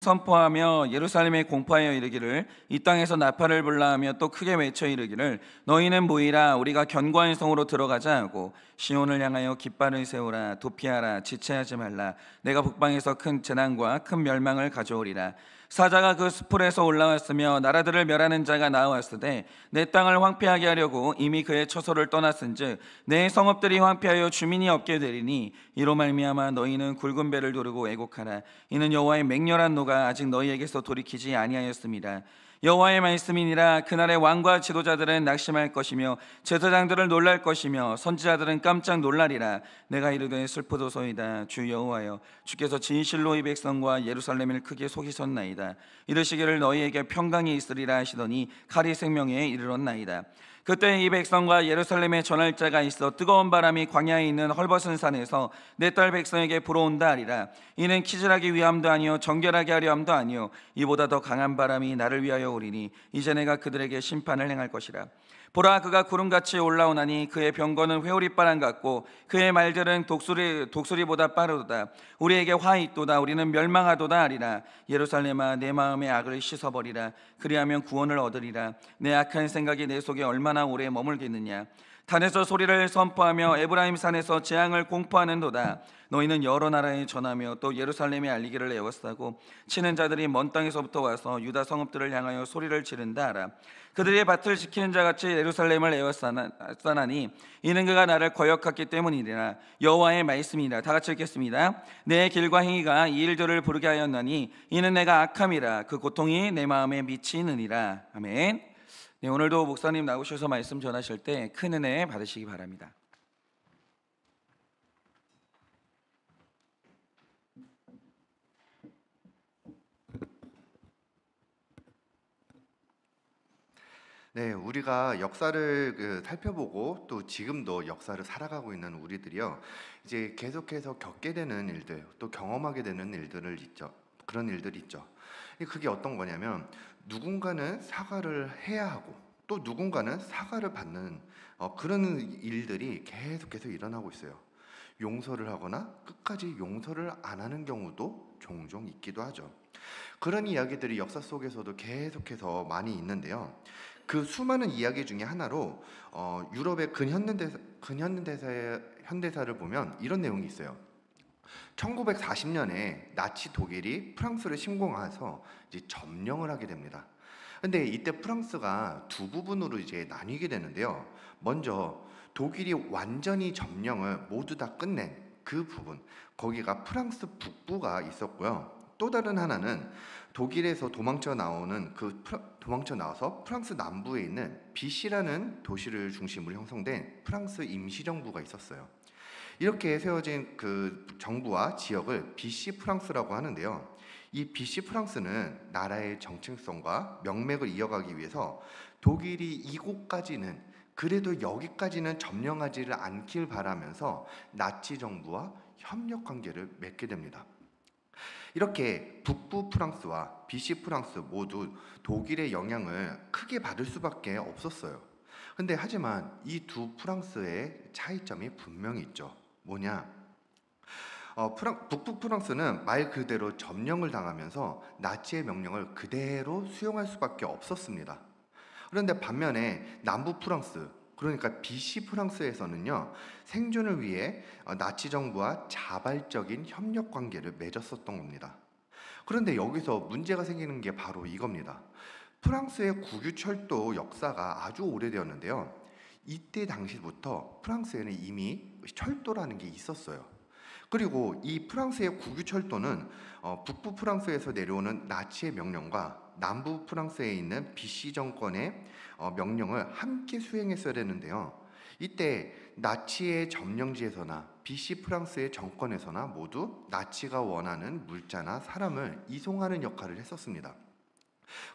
선포하며 예루살렘에 공포하여 이르기를 이 땅에서 나팔을 불라하며 또 크게 외쳐 이르기를 너희는 모이라 우리가 견고한 성으로 들어가자 하고 시온을 향하여 깃발을 세우라 도피하라 지체하지 말라 내가 북방에서 큰 재난과 큰 멸망을 가져오리라. 사자가 그 수풀에서 올라왔으며 나라들을 멸하는 자가 나와왔으되 내 땅을 황폐하게 하려고 이미 그의 처소를 떠났은즉 내 성읍들이 황폐하여 주민이 없게 되리니 이로 말미암아 너희는 굵은 배를 두르고 애곡하라. 이는 여호와의 맹렬한 노가 아직 너희에게서 돌이키지 아니하였습니다. 여호와의 말씀이니라. 그날의 왕과 지도자들은 낙심할 것이며 제사장들을 놀랄 것이며 선지자들은 깜짝 놀라리라. 내가 이르되 슬프도소이다. 주 여호와여 주께서 진실로 이 백성과 예루살렘을 크게 속이셨나이다. 이르시기를 너희에게 평강이 있으리라 하시더니 칼이 생명에 이르렀나이다. 그때 이 백성과 예루살렘에 전할 자가 있어 뜨거운 바람이 광야에 있는 헐벗은 산에서 내 딸 백성에게 불어온다 하리라. 이는 키질하기 위함도 아니요 정결하게 하려 함도 아니요 이보다 더 강한 바람이 나를 위하여 오리니 이제 내가 그들에게 심판을 행할 것이라. 보라 그가 구름같이 올라오나니 그의 병거는 회오리바람 같고 그의 말들은 독수리보다 빠르도다. 우리에게 화 있도다. 우리는 멸망하도다 하리라. 예루살렘아 내 마음의 악을 씻어버리라. 그리하면 구원을 얻으리라. 내 악한 생각이 내 속에 얼마나 오래 머물겠느냐. 단에서 소리를 선포하며 에브라임 산에서 재앙을 공포하는도다. 너희는 여러 나라에 전하며 또 예루살렘에 알리기를 애워싸고 치는 자들이 먼 땅에서부터 와서 유다 성읍들을 향하여 소리를 지른다 하라. 그들이 밭을 지키는 자같이 예루살렘을 애워싸나니 이는 그가 나를 거역했기 때문이니라. 여호와의 말씀이라. 다 같이 읽겠습니다. 내 길과 행위가 이 일들을 부르게 하였나니 이는 내가 악함이라. 그 고통이 내 마음에 미치느니라. 아멘. 네, 오늘도 목사님 나오셔서 말씀 전하실 때 큰 은혜 받으시기 바랍니다. 네, 우리가 역사를 살펴보고 또 지금도 역사를 살아가고 있는 우리들이요, 이제 계속해서 겪게 되는 일들, 또 경험하게 되는 일들을 있죠. 그런 일들이 있죠. 그게 어떤 거냐면 누군가는 사과를 해야 하고 또 누군가는 사과를 받는 그런 일들이 계속해서 일어나고 있어요. 용서를 하거나 끝까지 용서를 안 하는 경우도 종종 있기도 하죠. 그런 이야기들이 역사 속에서도 계속해서 많이 있는데요. 그 수많은 이야기 중에 하나로 유럽의 현대사를 보면 이런 내용이 있어요. 1940년에 나치 독일이 프랑스를 침공해서 이제 점령을 하게 됩니다. 근데 이때 프랑스가 두 부분으로 이제 나뉘게 되는데요. 먼저 독일이 완전히 점령을 모두 다 끝낸 그 부분, 거기가 프랑스 북부가 있었고요. 또 다른 하나는 독일에서 도망쳐 나와서 프랑스 남부에 있는 비시라는 도시를 중심으로 형성된 프랑스 임시정부가 있었어요. 이렇게 세워진 그 정부와 지역을 비시 프랑스라고 하는데요. 이 비시 프랑스는 나라의 정체성과 명맥을 이어가기 위해서 독일이 이곳까지는, 그래도 여기까지는 점령하지를 않길 바라면서 나치 정부와 협력 관계를 맺게 됩니다. 이렇게 북부 프랑스와 비시 프랑스 모두 독일의 영향을 크게 받을 수밖에 없었어요. 근데 하지만 이 두 프랑스의 차이점이 분명히 있죠. 뭐냐? 북부 프랑스는 말 그대로 점령을 당하면서 나치의 명령을 그대로 수용할 수밖에 없었습니다. 그런데 반면에 남부 프랑스, 그러니까 비시 프랑스에서는요, 생존을 위해 나치 정부와 자발적인 협력 관계를 맺었었던 겁니다. 그런데 여기서 문제가 생기는 게 바로 이겁니다. 프랑스의 국유철도 역사가 아주 오래되었는데요. 이때 당시부터 프랑스에는 이미 철도라는 게 있었어요. 그리고 이 프랑스의 국유철도는 북부 프랑스에서 내려오는 나치의 명령과 남부 프랑스에 있는 비시 정권의 명령을 함께 수행했어야 되는데요. 이때 나치의 점령지에서나 비시 프랑스의 정권에서나 모두 나치가 원하는 물자나 사람을 이송하는 역할을 했었습니다.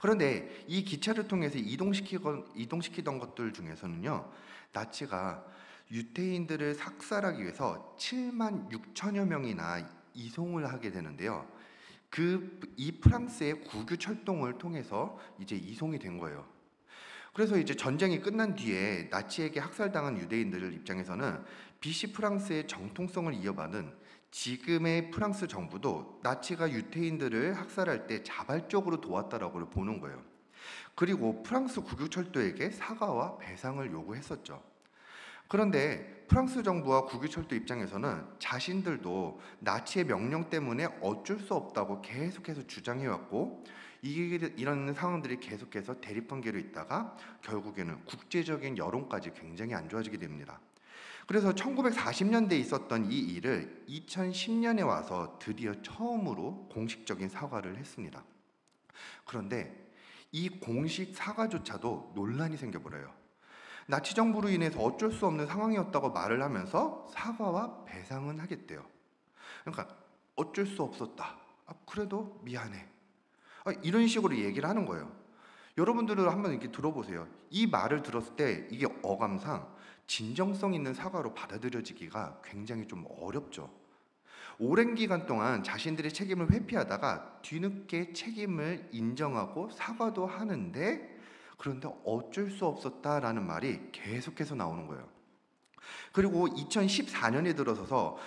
그런데 이 기차를 통해서 이동시키던 것들 중에서는요, 나치가 유태인들을 삭살하기 위해서 7만 6천여 명이나 이송을 하게 되는데요. 이 프랑스의 국유 철동을 통해서 이제 이송이 된 거예요. 그래서 이제 전쟁이 끝난 뒤에 나치에게 학살당한 유대인들 입장에서는 비시 프랑스의 정통성을 이어받은 지금의 프랑스 정부도 나치가 유태인들을 학살할 때 자발적으로 도왔다라고 보는 거예요. 그리고 프랑스 국유철도에게 사과와 배상을 요구했었죠. 그런데 프랑스 정부와 국유철도 입장에서는 자신들도 나치의 명령 때문에 어쩔 수 없다고 계속해서 주장해왔고, 이런 상황들이 계속해서 대립관계로 있다가 결국에는 국제적인 여론까지 굉장히 안 좋아지게 됩니다. 그래서 1940년대에 있었던 이 일을 2010년에 와서 드디어 처음으로 공식적인 사과를 했습니다. 그런데 이 공식 사과조차도 논란이 생겨버려요. 나치 정부로 인해서 어쩔 수 없는 상황이었다고 말을 하면서 사과와 배상은 하겠대요. 그러니까 어쩔 수 없었다. 그래도 미안해. 이런 식으로 얘기를 하는 거예요. 여러분들은 한번 이렇게 들어보세요. 이 말을 들었을 때 이게 어감상 진정성 있는 사과로 받아들여지기가 굉장히 좀 어렵죠. 오랜 기간 동안 자신들의 책임을 회피하다가 뒤늦게 책임을 인정하고 사과도 하는데, 그런데 어쩔 수 없었다라는 말이 계속해서 나오는 거예요. 그리고 2014년에 들어서서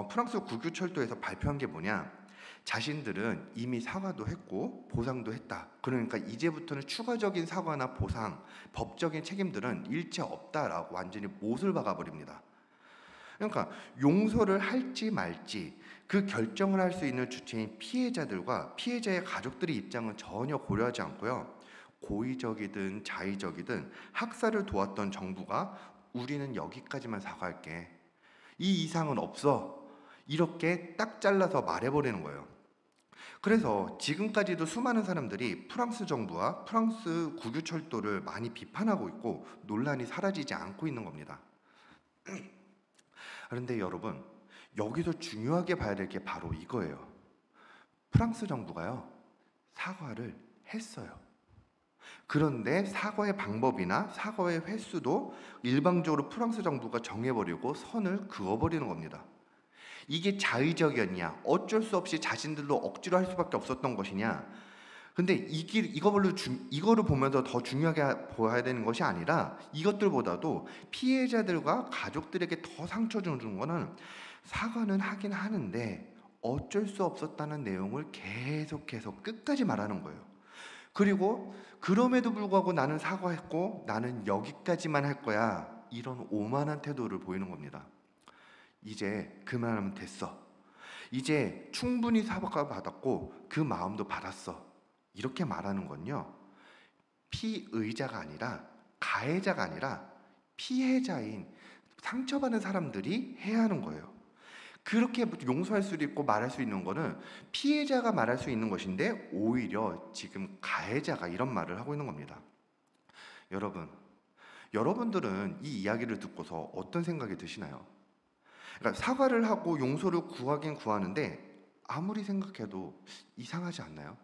프랑스 국유철도에서 발표한 게 뭐냐, 자신들은 이미 사과도 했고 보상도 했다. 그러니까 이제부터는 추가적인 사과나 보상, 법적인 책임들은 일체 없다라고 완전히 못을 박아버립니다. 그러니까 용서를 할지 말지 그 결정을 할 수 있는 주체인 피해자들과 피해자의 가족들의 입장은 전혀 고려하지 않고요, 고의적이든 자의적이든 학살을 도왔던 정부가 우리는 여기까지만 사과할게, 이 이상은 없어, 이렇게 딱 잘라서 말해버리는 거예요. 그래서 지금까지도 수많은 사람들이 프랑스 정부와 프랑스 국유철도를 많이 비판하고 있고 논란이 사라지지 않고 있는 겁니다. 그런데 여러분, 여기서 중요하게 봐야 될 게 바로 이거예요. 프랑스 정부가요, 사과를 했어요. 그런데 사과의 방법이나 사과의 횟수도 일방적으로 프랑스 정부가 정해버리고 선을 그어버리는 겁니다. 이게 자의적이었냐, 어쩔 수 없이 자신들로 억지로 할 수밖에 없었던 것이냐. 근데 이거를 보면서 더 중요하게 보아야 되는 것이 아니라, 이것들보다도 피해자들과 가족들에게 더 상처 주는 거는 사과는 하긴 하는데 어쩔 수 없었다는 내용을 계속해서 끝까지 말하는 거예요. 그리고 그럼에도 불구하고 나는 사과했고 나는 여기까지만 할 거야, 이런 오만한 태도를 보이는 겁니다. 이제 그만하면 됐어, 이제 충분히 사과 받았고 그 마음도 받았어, 이렇게 말하는 건요, 피의자가 아니라 가해자가 아니라 피해자인 상처받은 사람들이 해야 하는 거예요. 그렇게 용서할 수 있고 말할 수 있는 거는 피해자가 말할 수 있는 것인데, 오히려 지금 가해자가 이런 말을 하고 있는 겁니다. 여러분들은 이 이야기를 듣고서 어떤 생각이 드시나요? 그러니까 사과를 하고 용서를 구하긴 구하는데 아무리 생각해도 이상하지 않나요?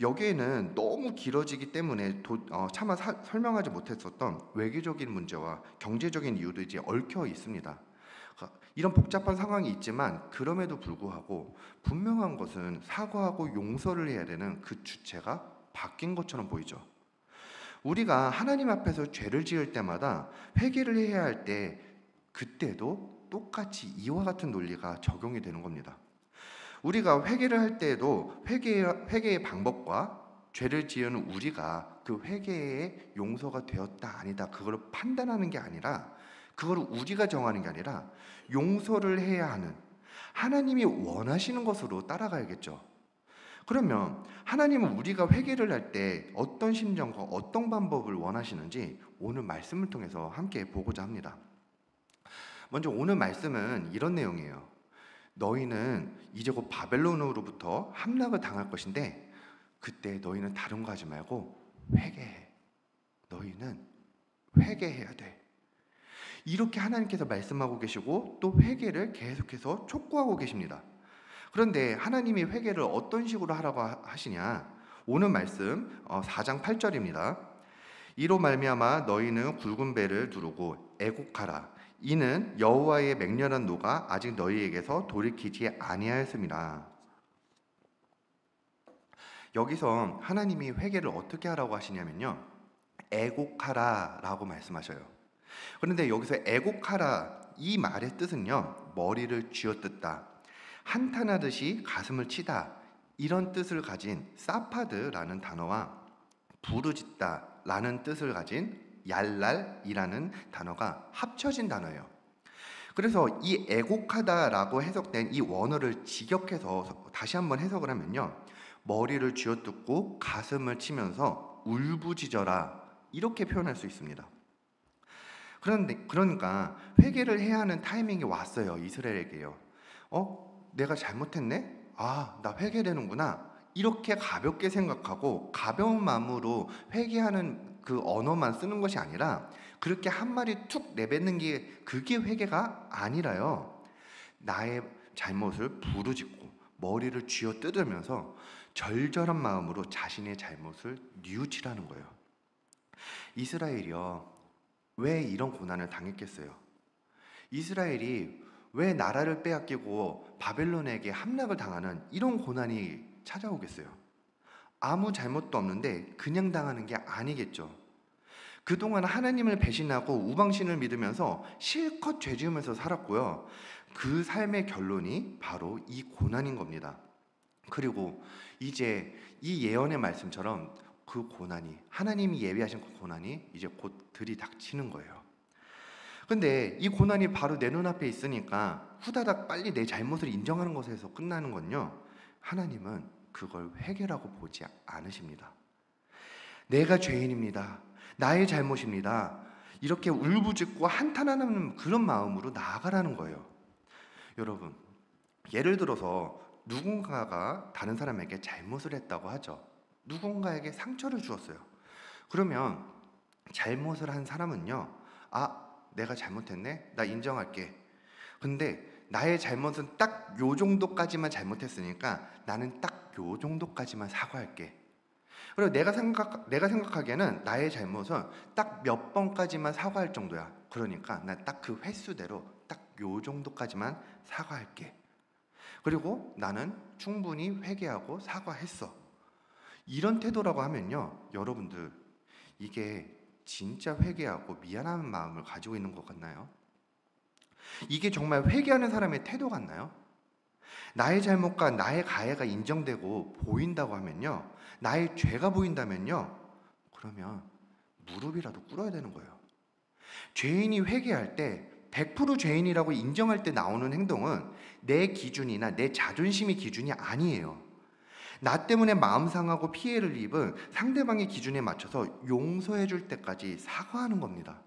여기에는 너무 길어지기 때문에 차마 설명하지 못했었던 외교적인 문제와 경제적인 이유도 이제 얽혀 있습니다. 이런 복잡한 상황이 있지만 그럼에도 불구하고 분명한 것은 사과하고 용서를 해야 되는 그 주체가 바뀐 것처럼 보이죠. 우리가 하나님 앞에서 죄를 지을 때마다 회개를 해야 할 때, 그때도 똑같이 이와 같은 논리가 적용이 되는 겁니다. 우리가 회개를 할 때에도 회개의 방법과 죄를 지은 우리가 그 회개의 용서가 되었다 아니다 그걸 판단하는 게 아니라, 그걸 우리가 정하는 게 아니라 용서를 해야 하는 하나님이 원하시는 것으로 따라가야겠죠. 그러면 하나님은 우리가 회개를 할 때 어떤 심정과 어떤 방법을 원하시는지 오늘 말씀을 통해서 함께 보고자 합니다. 먼저 오늘 말씀은 이런 내용이에요. 너희는 이제 곧 바벨론으로부터 함락을 당할 것인데 그때 너희는 다른 거 하지 말고 회개해. 너희는 회개해야 돼. 이렇게 하나님께서 말씀하고 계시고 또 회개를 계속해서 촉구하고 계십니다. 그런데 하나님이 회개를 어떤 식으로 하라고 하시냐? 오늘 말씀 4장 8절입니다. 이로 말미암아 너희는 굵은 배를 두르고 애곡하라. 이는 여호와의 맹렬한 노가 아직 너희에게서 돌이키지 아니하였음이라. 여기서 하나님이 회개를 어떻게 하라고 하시냐면요, 애곡하라 라고 말씀하셔요. 그런데 여기서 애곡하라 이 말의 뜻은요, 머리를 쥐어뜯다, 한탄하듯이 가슴을 치다, 이런 뜻을 가진 사파드라는 단어와 부르짖다라는 뜻을 가진 얄랄이라는 단어가 합쳐진 단어예요. 그래서 이 애곡하다라고 해석된 이 원어를 직역해서 다시 한번 해석을 하면요, 머리를 쥐어뜯고 가슴을 치면서 울부짖어라, 이렇게 표현할 수 있습니다. 그러니까 회개를 해야 하는 타이밍이 왔어요, 이스라엘에게요. 내가 잘못했네? 나 회개되는구나. 이렇게 가볍게 생각하고 가벼운 마음으로 회개하는 그 언어만 쓰는 것이 아니라 그렇게 한 마디 툭 내뱉는 게 그게 회개가 아니라요, 나의 잘못을 부르짖고 머리를 쥐어뜯으면서 절절한 마음으로 자신의 잘못을 뉘우치라는 거예요. 이스라엘이요, 왜 이런 고난을 당했겠어요? 이스라엘이 왜 나라를 빼앗기고 바벨론에게 함락을 당하는 이런 고난이 찾아오겠어요? 아무 잘못도 없는데 그냥 당하는 게 아니겠죠. 그동안 하나님을 배신하고 우방신을 믿으면서 실컷 죄 지으면서 살았고요, 그 삶의 결론이 바로 이 고난인 겁니다. 그리고 이제 이 예언의 말씀처럼 그 고난이, 하나님이 예비하신 그 고난이 이제 곧 들이닥치는 거예요. 근데 이 고난이 바로 내 눈앞에 있으니까 후다닥 빨리 내 잘못을 인정하는 것에서 끝나는 건요, 하나님은 그걸 회개라고 보지 않으십니다. 내가 죄인입니다, 나의 잘못입니다, 이렇게 울부짖고 한탄하는 그런 마음으로 나아가라는 거예요. 여러분, 예를 들어서 누군가가 다른 사람에게 잘못을 했다고 하죠. 누군가에게 상처를 주었어요. 그러면 잘못을 한 사람은요, 내가 잘못했네, 나 인정할게. 근데 나의 잘못은 딱 요 정도까지만 잘못했으니까 나는 딱 요 정도까지만 사과할게. 그리고 내가 생각하기에는 나의 잘못은 딱 몇 번까지만 사과할 정도야. 그러니까 난 딱 그 횟수대로 딱 요 정도까지만 사과할게. 그리고 나는 충분히 회개하고 사과했어. 이런 태도라고 하면요, 여러분들, 이게 진짜 회개하고 미안한 마음을 가지고 있는 것 같나요? 이게 정말 회개하는 사람의 태도 같나요? 나의 잘못과 나의 가해가 인정되고 보인다고 하면요, 나의 죄가 보인다면요, 그러면 무릎이라도 꿇어야 되는 거예요. 죄인이 회개할 때 100% 죄인이라고 인정할 때 나오는 행동은 내 기준이나 내 자존심의 기준이 아니에요. 나 때문에 마음 상하고 피해를 입은 상대방의 기준에 맞춰서 용서해 줄 때까지 사과하는 겁니다.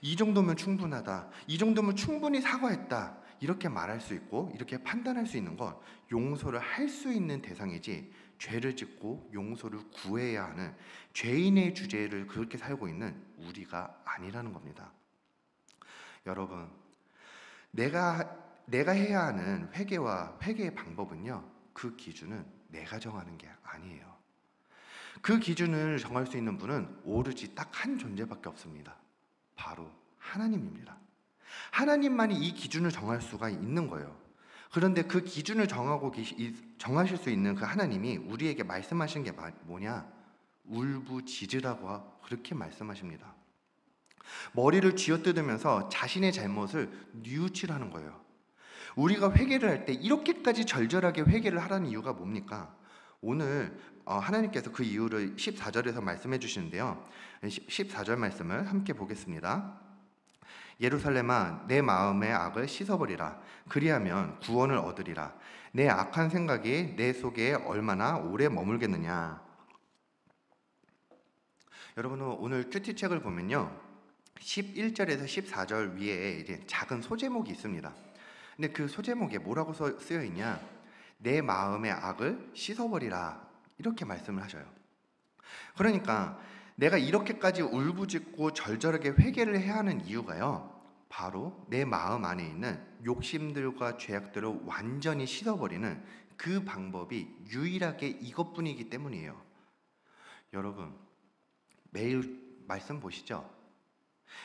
이 정도면 충분하다, 이 정도면 충분히 사과했다, 이렇게 말할 수 있고 이렇게 판단할 수 있는 건 용서를 할 수 있는 대상이지, 죄를 짓고 용서를 구해야 하는 죄인의 주제를 그렇게 살고 있는 우리가 아니라는 겁니다. 여러분, 내가 해야 하는 회개의 방법은요, 그 기준은 내가 정하는 게 아니에요. 그 기준을 정할 수 있는 분은 오로지 딱 한 존재밖에 없습니다. 바로 하나님입니다. 하나님만이 이 기준을 정할 수가 있는 거예요. 그런데 그 기준을 정하실 수 있는 그 하나님이 우리에게 말씀하시는 게 뭐냐? 울부짖으라고 그렇게 말씀하십니다. 머리를 쥐어뜯으면서 자신의 잘못을 뉘우치라는 거예요. 우리가 회개를 할 때 이렇게까지 절절하게 회개를 하라는 이유가 뭡니까? 오늘 하나님께서 그 이유를 14절에서 말씀해 주시는데요, 14절 말씀을 함께 보겠습니다. 예루살렘아, 내 마음의 악을 씻어버리라. 그리하면 구원을 얻으리라. 내 악한 생각이 내 속에 얼마나 오래 머물겠느냐. 여러분은 오늘 큐티책을 보면요, 11절에서 14절 위에 이제 작은 소제목이 있습니다. 근데 그 소제목에 뭐라고 쓰여 있냐? 내 마음의 악을 씻어버리라, 이렇게 말씀을 하셔요. 그러니까 내가 이렇게까지 울부짖고 절절하게 회개를 해야 하는 이유가요, 바로 내 마음 안에 있는 욕심들과 죄악들을 완전히 씻어버리는 그 방법이 유일하게 이것뿐이기 때문이에요. 여러분, 매일 말씀 보시죠?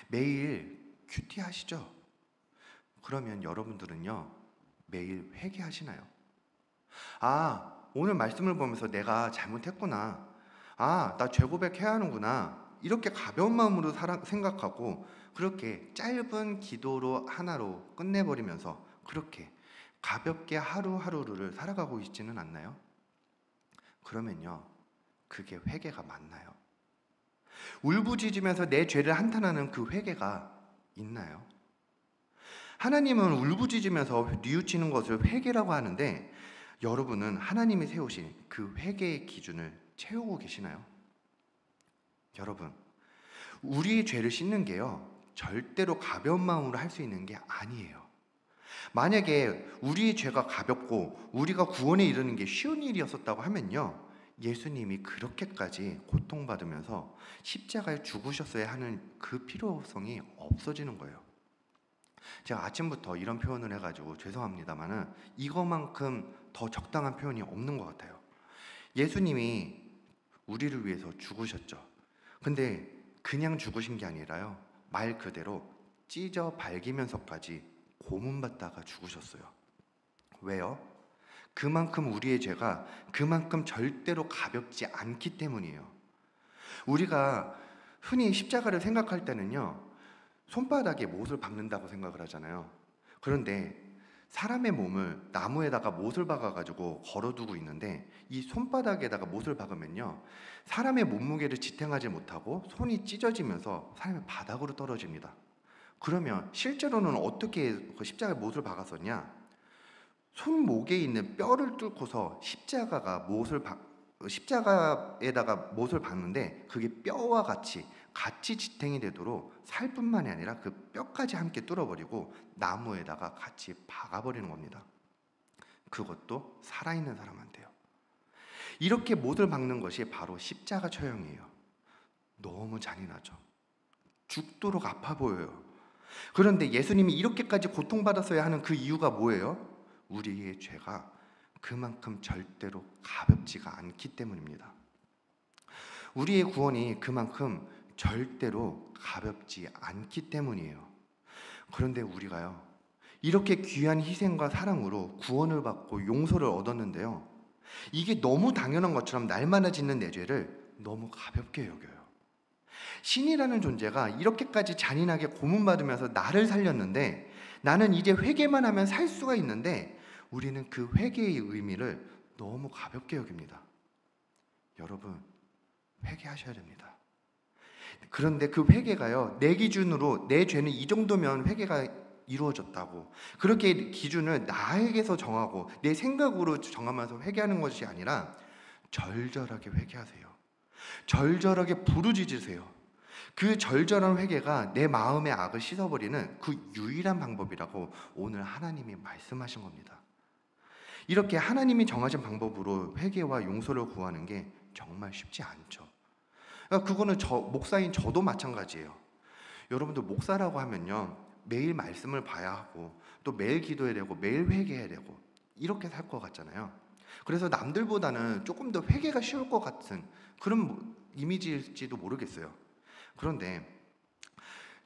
매일 큐티 하시죠? 그러면 여러분들은요, 매일 회개하시나요? 오늘 말씀을 보면서 내가 잘못했구나, 나 죄 고백해야 하는구나, 이렇게 가벼운 마음으로 생각하고 그렇게 짧은 기도로 하나로 끝내버리면서 그렇게 가볍게 하루하루를 살아가고 있지는 않나요? 그러면요, 그게 회개가 맞나요? 울부짖으면서 내 죄를 한탄하는 그 회개가 있나요? 하나님은 울부짖으면서 뉘우치는 것을 회개라고 하는데, 여러분은 하나님이 세우신 그 회개의 기준을 채우고 계시나요? 여러분, 우리의 죄를 씻는 게요, 절대로 가벼운 마음으로 할 수 있는 게 아니에요. 만약에 우리의 죄가 가볍고 우리가 구원에 이르는 게 쉬운 일이었었다고 하면요, 예수님이 그렇게까지 고통받으면서 십자가에 죽으셨어야 하는 그 필요성이 없어지는 거예요. 제가 아침부터 이런 표현을 해가지고 죄송합니다만은 이거만큼 더 적당한 표현이 없는 것 같아요. 예수님이 우리를 위해서 죽으셨죠. 근데 그냥 죽으신 게 아니라요, 말 그대로 찢어 발기면서까지 고문받다가 죽으셨어요. 왜요? 그만큼 우리의 죄가 그만큼 절대로 가볍지 않기 때문이에요. 우리가 흔히 십자가를 생각할 때는요, 손바닥에 못을 박는다고 생각을 하잖아요. 그런데 사람의 몸을 나무에다가 못을 박아가지고 걸어두고 있는데, 이 손바닥에다가 못을 박으면요, 사람의 몸무게를 지탱하지 못하고 손이 찢어지면서 사람이 바닥으로 떨어집니다. 그러면 실제로는 어떻게 그 십자가에 못을 박았었냐? 손목에 있는 뼈를 뚫고서 십자가에다가 못을 박는데, 그게 뼈와 같이 지탱이 되도록 살뿐만이 아니라 그 뼈까지 함께 뚫어버리고 나무에다가 같이 박아버리는 겁니다. 그것도 살아있는 사람한테요. 이렇게 못을 박는 것이 바로 십자가 처형이에요. 너무 잔인하죠. 죽도록 아파 보여요. 그런데 예수님이 이렇게까지 고통받았어야 하는 그 이유가 뭐예요? 우리의 죄가 그만큼 절대로 가볍지가 않기 때문입니다. 우리의 구원이 그만큼 절대로 가볍지 않기 때문이에요. 그런데 우리가요, 이렇게 귀한 희생과 사랑으로 구원을 받고 용서를 얻었는데요, 이게 너무 당연한 것처럼 날마다 짓는 내 죄를 너무 가볍게 여겨요. 신이라는 존재가 이렇게까지 잔인하게 고문받으면서 나를 살렸는데, 나는 이제 회개만 하면 살 수가 있는데, 우리는 그 회개의 의미를 너무 가볍게 여깁니다. 여러분, 회개하셔야 됩니다. 그런데 그 회개가요, 내 기준으로 내 죄는 이 정도면 회개가 이루어졌다고, 그렇게 기준을 나에게서 정하고 내 생각으로 정하면서 회개하는 것이 아니라 절절하게 회개하세요. 절절하게 부르짖으세요. 그 절절한 회개가 내 마음의 악을 씻어버리는 그 유일한 방법이라고 오늘 하나님이 말씀하신 겁니다. 이렇게 하나님이 정하신 방법으로 회개와 용서를 구하는 게 정말 쉽지 않죠. 그러니까 그거는 목사인 저도 마찬가지예요. 여러분들 목사라고 하면요, 매일 말씀을 봐야 하고 또 매일 기도해야 되고 매일 회개해야 되고 이렇게 살 것 같잖아요. 그래서 남들보다는 조금 더 회개가 쉬울 것 같은 그런 이미지일지도 모르겠어요. 그런데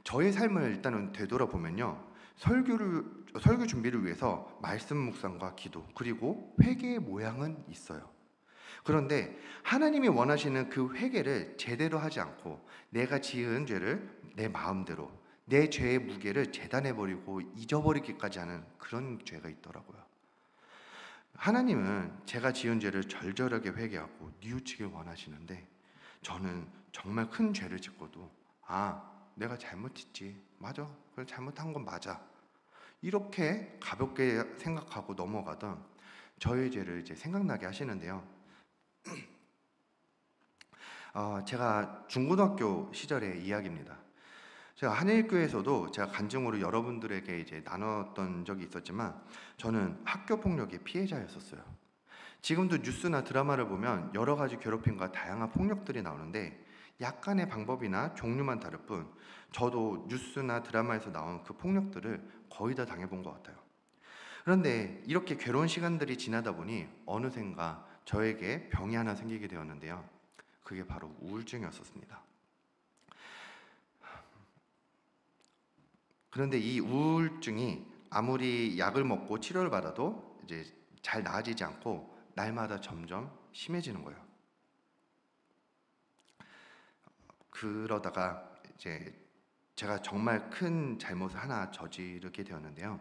저의 삶을 일단은 되돌아보면요, 설교 준비를 위해서 말씀 묵상과 기도 그리고 회개의 모양은 있어요. 그런데 하나님이 원하시는 그 회개를 제대로 하지 않고 내가 지은 죄를 내 마음대로 내 죄의 무게를 재단해버리고 잊어버리기까지 하는 그런 죄가 있더라고요. 하나님은 제가 지은 죄를 절절하게 회개하고 뉘우치길 원하시는데, 저는 정말 큰 죄를 짓고도 내가 잘못했지, 맞아, 그래, 잘못한 건 맞아, 이렇게 가볍게 생각하고 넘어가던 저의 죄를 이제 생각나게 하시는데요. 제가 중고등학교 시절의 이야기입니다. 제가 한일교회에서도 제가 간증으로 여러분들에게 이제 나눴던 적이 있었지만, 저는 학교 폭력의 피해자였었어요. 지금도 뉴스나 드라마를 보면 여러 가지 괴롭힘과 다양한 폭력들이 나오는데, 약간의 방법이나 종류만 다를 뿐 저도 뉴스나 드라마에서 나온 그 폭력들을 거의 다 당해본 것 같아요. 그런데 이렇게 괴로운 시간들이 지나다 보니 어느샌가 저에게 병이 하나 생기게 되었는데요, 그게 바로 우울증이었었습니다. 그런데 이 우울증이 아무리 약을 먹고 치료를 받아도 이제 잘 나아지지 않고 날마다 점점 심해지는 거예요. 그러다가 이제 제가 정말 큰 잘못을 하나 저지르게 되었는데요.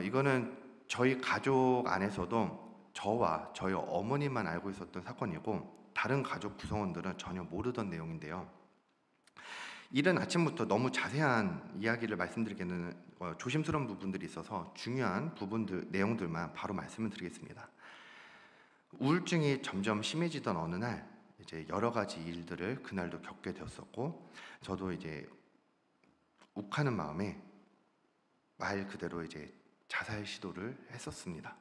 이거는 저희 가족 안에서도 저와 저희 어머니만 알고 있었던 사건이고 다른 가족 구성원들은 전혀 모르던 내용인데요. 이른 아침부터 너무 자세한 이야기를 말씀드리기는 조심스러운 부분들이 있어서 중요한 부분들, 내용들만 바로 말씀을 드리겠습니다. 우울증이 점점 심해지던 어느 날 이제 여러 가지 일들을 그날도 겪게 되었었고, 저도 이제 욱하는 마음에 말 그대로 이제 자살 시도를 했었습니다.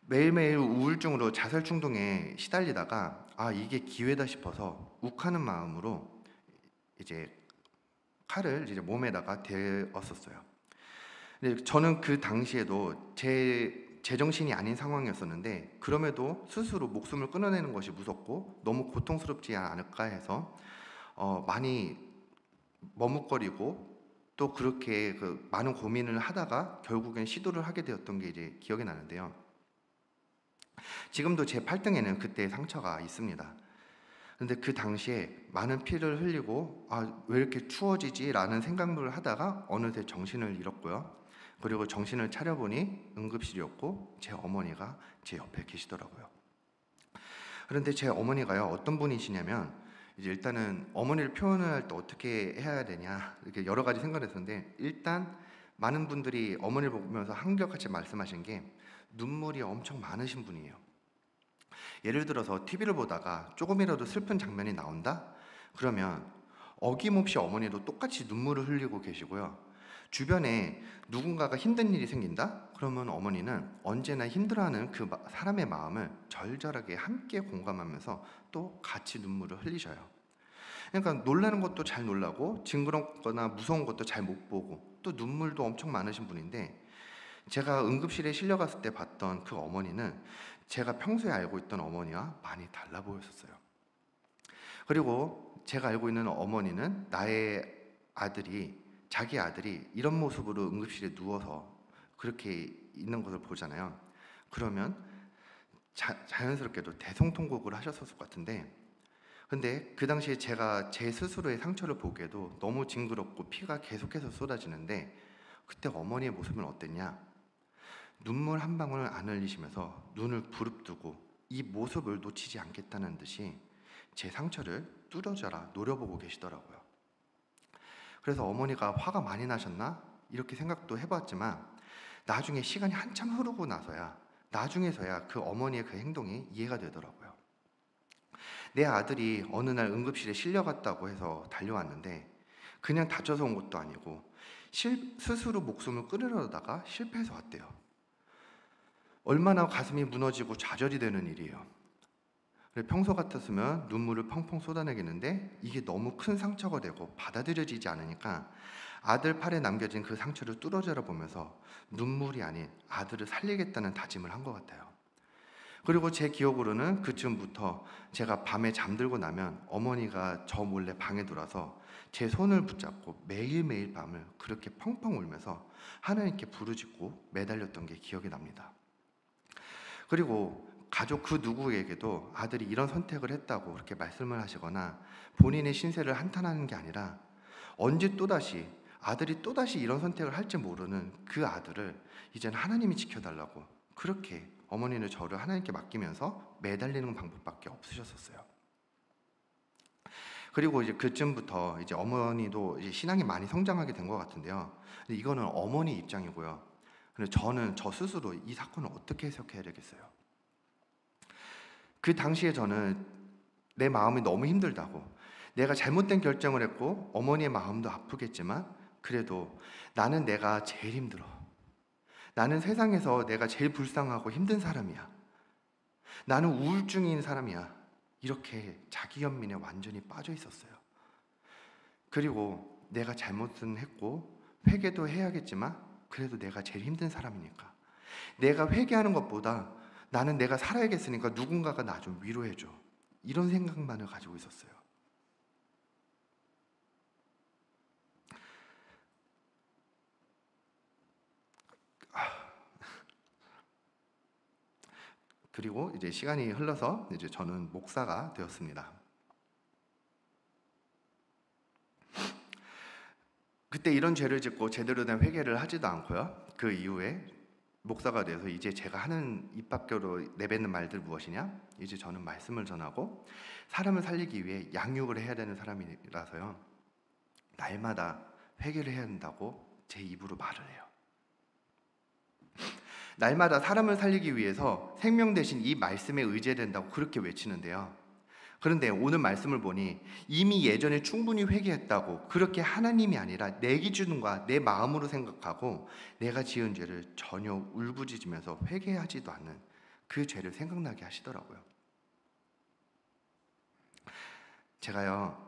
매일매일 우울증으로 자살 충동에 시달리다가 이게 기회다 싶어서 욱하는 마음으로 이제 칼을 이제 몸에다가 대었었어요. 근데 저는 그 당시에도 제정신이 아닌 상황이었었는데, 그럼에도 스스로 목숨을 끊어내는 것이 무섭고 너무 고통스럽지 않을까 해서 많이 머뭇거리고 또 그렇게 그 많은 고민을 하다가 결국엔 시도를 하게 되었던 게 이제 기억이 나는데요. 지금도 제 팔등에는 그때의 상처가 있습니다. 근데 그 당시에 많은 피를 흘리고 왜 이렇게 추워지지? 라는 생각을 하다가 어느새 정신을 잃었고요. 그리고 정신을 차려보니 응급실이었고 제 어머니가 제 옆에 계시더라고요. 그런데 제 어머니가요, 어떤 분이시냐면 이제 일단은 어머니를 표현을 할 때 어떻게 해야 되냐 이렇게 여러 가지 생각을 했었는데, 일단 많은 분들이 어머니를 보면서 한결같이 말씀하신 게 눈물이 엄청 많으신 분이에요. 예를 들어서 TV를 보다가 조금이라도 슬픈 장면이 나온다? 그러면 어김없이 어머니도 똑같이 눈물을 흘리고 계시고요. 주변에 누군가가 힘든 일이 생긴다? 그러면 어머니는 언제나 힘들어하는 그 사람의 마음을 절절하게 함께 공감하면서 또 같이 눈물을 흘리셔요. 그러니까 놀라는 것도 잘 놀라고 징그럽거나 무서운 것도 잘 못 보고 또 눈물도 엄청 많으신 분인데, 제가 응급실에 실려갔을 때 봤던 그 어머니는 제가 평소에 알고 있던 어머니와 많이 달라 보였었어요. 그리고 제가 알고 있는 어머니는 자기 아들이 이런 모습으로 응급실에 누워서 그렇게 있는 것을 보잖아요. 그러면 자연스럽게도 대성통곡을 하셨을 것 같은데, 근데 그 당시에 제가 제 스스로의 상처를 보기에도 너무 징그럽고 피가 계속해서 쏟아지는데, 그때 어머니의 모습은 어땠냐? 눈물 한 방울 안 흘리시면서 눈을 부릅뜨고 이 모습을 놓치지 않겠다는 듯이 제 상처를 뚫어져라 노려보고 계시더라고요. 그래서 어머니가 화가 많이 나셨나? 이렇게 생각도 해봤지만 나중에 시간이 한참 흐르고 나중에서야 그 어머니의 그 행동이 이해가 되더라고요. 내 아들이 어느 날 응급실에 실려갔다고 해서 달려왔는데 그냥 다쳐서 온 것도 아니고 스스로 목숨을 끊으려다가 실패해서 왔대요. 얼마나 가슴이 무너지고 좌절이 되는 일이에요. 평소 같았으면 눈물을 펑펑 쏟아내겠는데 이게 너무 큰 상처가 되고 받아들여지지 않으니까 아들 팔에 남겨진 그 상처를 뚫어져라 보면서 눈물이 아닌 아들을 살리겠다는 다짐을 한 것 같아요. 그리고 제 기억으로는 그쯤부터 제가 밤에 잠들고 나면 어머니가 저 몰래 방에 들어와서 제 손을 붙잡고 매일매일 밤을 그렇게 펑펑 울면서 하나님께 부르짖고 매달렸던 게 기억이 납니다. 그리고 가족 그 누구에게도 아들이 이런 선택을 했다고 그렇게 말씀을 하시거나 본인의 신세를 한탄하는 게 아니라, 언제 아들이 또다시 이런 선택을 할지 모르는 그 아들을 이제는 하나님이 지켜달라고 그렇게 어머니는 저를 하나님께 맡기면서 매달리는 방법밖에 없으셨었어요. 그리고 이제 그쯤부터 이제 어머니도 이제 신앙이 많이 성장하게 된 것 같은데요. 근데 이거는 어머니 입장이고요. 근데 저는 저 스스로 이 사건을 어떻게 해석해야 되겠어요? 그 당시에 저는 내 마음이 너무 힘들다고, 내가 잘못된 결정을 했고 어머니의 마음도 아프겠지만 그래도 나는 내가 제일 힘들어. 나는 세상에서 내가 제일 불쌍하고 힘든 사람이야. 나는 우울증인 사람이야. 이렇게 자기 연민에 완전히 빠져 있었어요. 그리고 내가 잘못은 했고 회개도 해야겠지만 그래도 내가 제일 힘든 사람이니까 내가 회개하는 것보다 나는 내가 살아야겠으니까 누군가가 나 좀 위로해줘. 이런 생각만을 가지고 있었어요. 그리고 이제 시간이 흘러서 이제 저는 목사가 되었습니다. 그때 이런 죄를 짓고 제대로 된 회개를 하지도 않고요. 그 이후에 목사가 돼서 이제 제가 하는 입 밖으로 내뱉는 말들 무엇이냐? 이제 저는 말씀을 전하고 사람을 살리기 위해 양육을 해야 되는 사람이라서요. 날마다 회개를 해야 한다고 제 입으로 말을 해요. 날마다 사람을 살리기 위해서 생명 대신 이 말씀에 의지해야 된다고 그렇게 외치는데요. 그런데 오늘 말씀을 보니 이미 예전에 충분히 회개했다고, 그렇게 하나님이 아니라 내 기준과 내 마음으로 생각하고 내가 지은 죄를 전혀 울부짖으면서 회개하지도 않는 그 죄를 생각나게 하시더라고요. 제가요,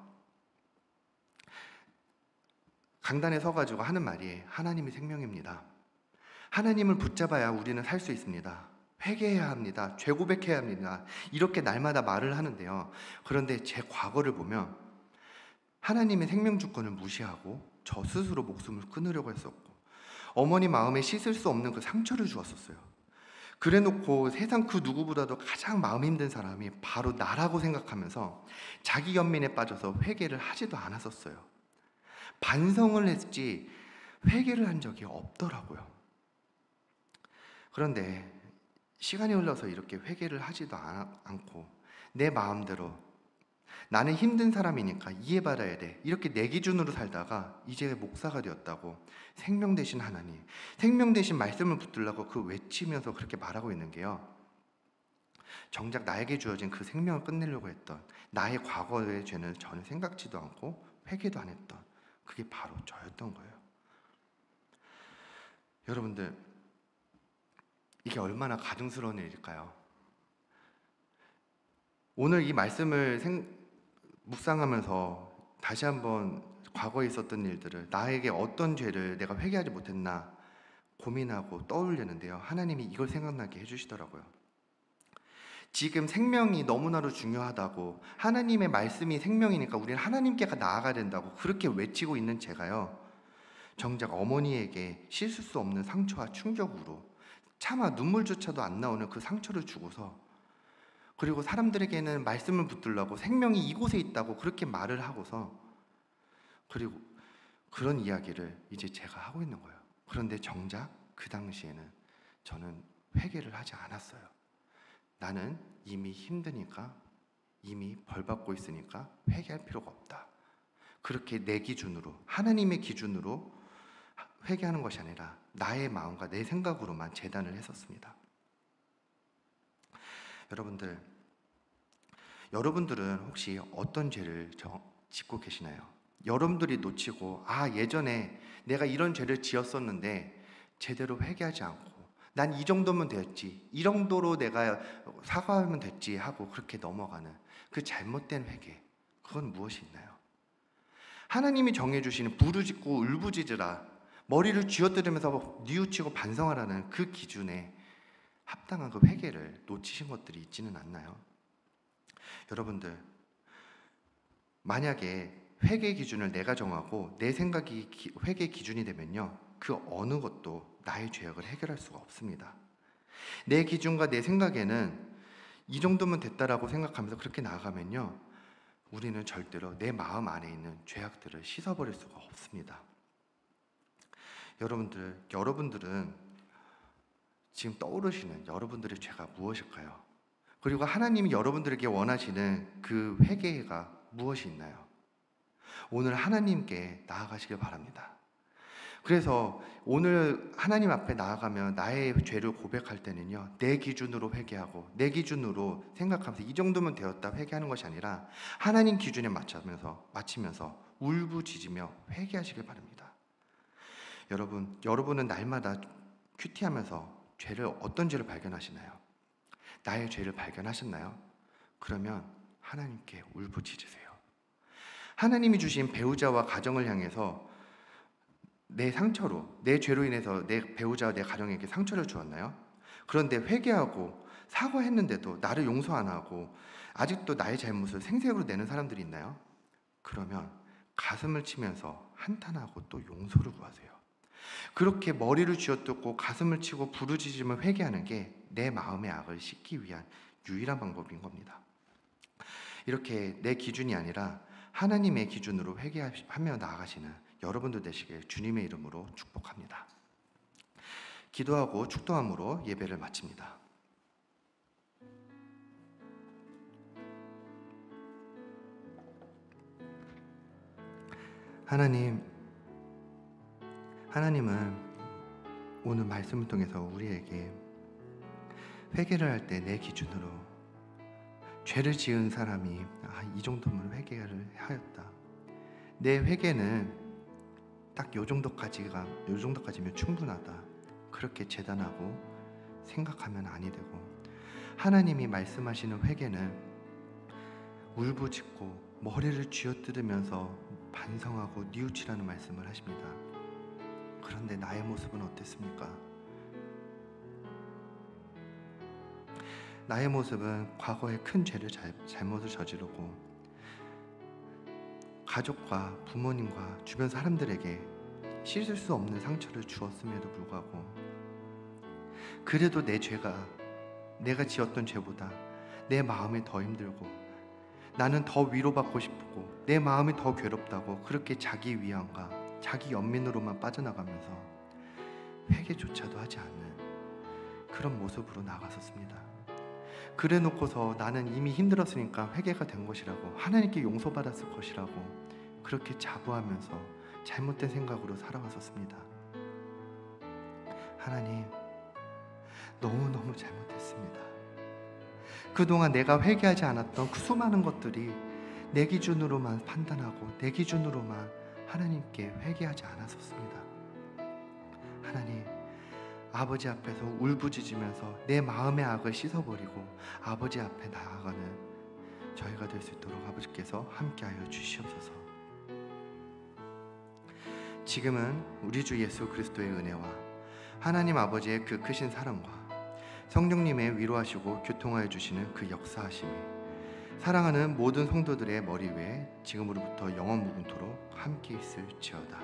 강단에 서가지고 하는 말이 하나님이 생명입니다. 하나님을 붙잡아야 우리는 살 수 있습니다. 회개해야 합니다. 죄 고백해야 합니다. 이렇게 날마다 말을 하는데요. 그런데 제 과거를 보면 하나님의 생명 주권을 무시하고 저 스스로 목숨을 끊으려고 했었고, 어머니 마음에 씻을 수 없는 그 상처를 주었었어요. 그래놓고 세상 그 누구보다도 가장 마음 힘든 사람이 바로 나라고 생각하면서 자기 연민에 빠져서 회개를 하지도 않았었어요. 반성을 했지 회개를 한 적이 없더라고요. 그런데 시간이 흘러서 이렇게 회개를 하지도 않고 내 마음대로 나는 힘든 사람이니까 이해받아야 돼, 이렇게 내 기준으로 살다가 이제 목사가 되었다고 생명 되신 하나님, 생명 되신 말씀을 붙들라고 그 외치면서 그렇게 말하고 있는 게요, 정작 나에게 주어진 그 생명을 끝내려고 했던 나의 과거의 죄는 전혀 생각지도 않고 회개도 안 했던 그게 바로 저였던 거예요. 여러분들, 이게 얼마나 가증스러운 일일까요? 오늘 이 말씀을 묵상하면서 다시 한번 과거에 있었던 일들을, 나에게 어떤 죄를 내가 회개하지 못했나 고민하고 떠올리는데요, 하나님이 이걸 생각나게 해주시더라고요. 지금 생명이 너무나도 중요하다고, 하나님의 말씀이 생명이니까 우리는 하나님께 나아가야 된다고 그렇게 외치고 있는 제가요, 정작 어머니에게 씻을 수 없는 상처와 충격으로 차마 눈물조차도 안 나오는 그 상처를 주고서, 그리고 사람들에게는 말씀을 붙들라고 생명이 이곳에 있다고 그렇게 말을 하고서, 그리고 그런 이야기를 이제 제가 하고 있는 거예요. 그런데 정작 그 당시에는 저는 회개를 하지 않았어요. 나는 이미 힘드니까, 이미 벌받고 있으니까 회개할 필요가 없다, 그렇게 내 기준으로, 하나님의 기준으로 회개하는 것이 아니라 나의 마음과 내 생각으로만 재단을 했었습니다. 여러분들은 혹시 어떤 죄를 짓고 계시나요? 여러분들이 놓치고, 예전에 내가 이런 죄를 지었었는데 제대로 회개하지 않고, 난 이 정도면 됐지, 이 정도로 내가 사과하면 됐지 하고 그렇게 넘어가는 그 잘못된 회개, 그건 무엇이 있나요? 하나님이 정해주시는 부르짖고 울부짖으라, 머리를 쥐어뜯으면서 뉘우치고 반성하라는 그 기준에 합당한 그 회개를 놓치신 것들이 있지는 않나요? 여러분들, 만약에 회개 기준을 내가 정하고 내 생각이 회개 기준이 되면요, 그 어느 것도 나의 죄악을 해결할 수가 없습니다. 내 기준과 내 생각에는 이 정도면 됐다라고 생각하면서 그렇게 나아가면요, 우리는 절대로 내 마음 안에 있는 죄악들을 씻어버릴 수가 없습니다. 여러분들은 지금 떠오르시는 여러분들의 죄가 무엇일까요? 그리고 하나님이 여러분들에게 원하시는 그 회개가 무엇이 있나요? 오늘 하나님께 나아가시길 바랍니다. 그래서 오늘 하나님 앞에 나아가면 나의 죄를 고백할 때는요, 내 기준으로 회개하고 내 기준으로 생각하면서 이 정도면 되었다 회개하는 것이 아니라 하나님 기준에 맞추면서 울부짖으며 회개하시길 바랍니다. 여러분은 날마다 큐티하면서 어떤 죄를 발견하시나요? 나의 죄를 발견하셨나요? 그러면 하나님께 울부짖으세요. 하나님이 주신 배우자와 가정을 향해서 내 상처로, 내 죄로 인해서 내 배우자와 내 가정에게 상처를 주었나요? 그런데 회개하고 사과했는데도 나를 용서 안 하고 아직도 나의 잘못을 생색으로 내는 사람들이 있나요? 그러면 가슴을 치면서 한탄하고 또 용서를 구하세요. 그렇게 머리를 쥐어뜯고 가슴을 치고 부르짖으며 회개하는 게 내 마음의 악을 씻기 위한 유일한 방법인 겁니다. 이렇게 내 기준이 아니라 하나님의 기준으로 회개하며 나아가시는 여러분들 되시길 주님의 이름으로 축복합니다. 기도하고 축도함으로 예배를 마칩니다. 하나님은 오늘 말씀을 통해서 우리에게 회개를 할 때 내 기준으로 죄를 지은 사람이 이 정도면 회개를 하였다. 내 회개는 딱 요 정도까지면 충분하다. 그렇게 재단하고 생각하면 아니 되고, 하나님이 말씀하시는 회개는 울부짖고 머리를 쥐어뜯으면서 반성하고 뉘우치라는 말씀을 하십니다. 그런데 나의 모습은 어땠습니까? 나의 모습은 과거에 큰 죄를 잘못을 저지르고 가족과 부모님과 주변 사람들에게 씻을 수 없는 상처를 주었음에도 불구하고, 그래도 내 죄가 내가 지었던 죄보다 내 마음이 더 힘들고 나는 더 위로받고 싶고 내 마음이 더 괴롭다고 그렇게 자기 위안과 자기 연민으로만 빠져나가면서 회개조차도 하지 않는 그런 모습으로 나갔었습니다. 그래 놓고서 나는 이미 힘들었으니까 회개가 된 것이라고, 하나님께 용서받았을 것이라고 그렇게 자부하면서 잘못된 생각으로 살아왔었습니다. 하나님, 너무너무 잘못했습니다. 그동안 내가 회개하지 않았던 그 수많은 것들이 내 기준으로만 판단하고 내 기준으로만 하나님께 회개하지 않았었습니다. 하나님, 아버지 앞에서 울부짖으면서 내 마음의 악을 씻어버리고 아버지 앞에 나아가는 저희가 될 수 있도록 아버지께서 함께하여 주시옵소서. 지금은 우리 주 예수 그리스도의 은혜와 하나님 아버지의 그 크신 사랑과 성령님의 위로하시고 교통하여 주시는 그 역사하심이 사랑하는 모든 성도들의 머리 위에 지금으로부터 영원 무궁토록 함께 있을지어다.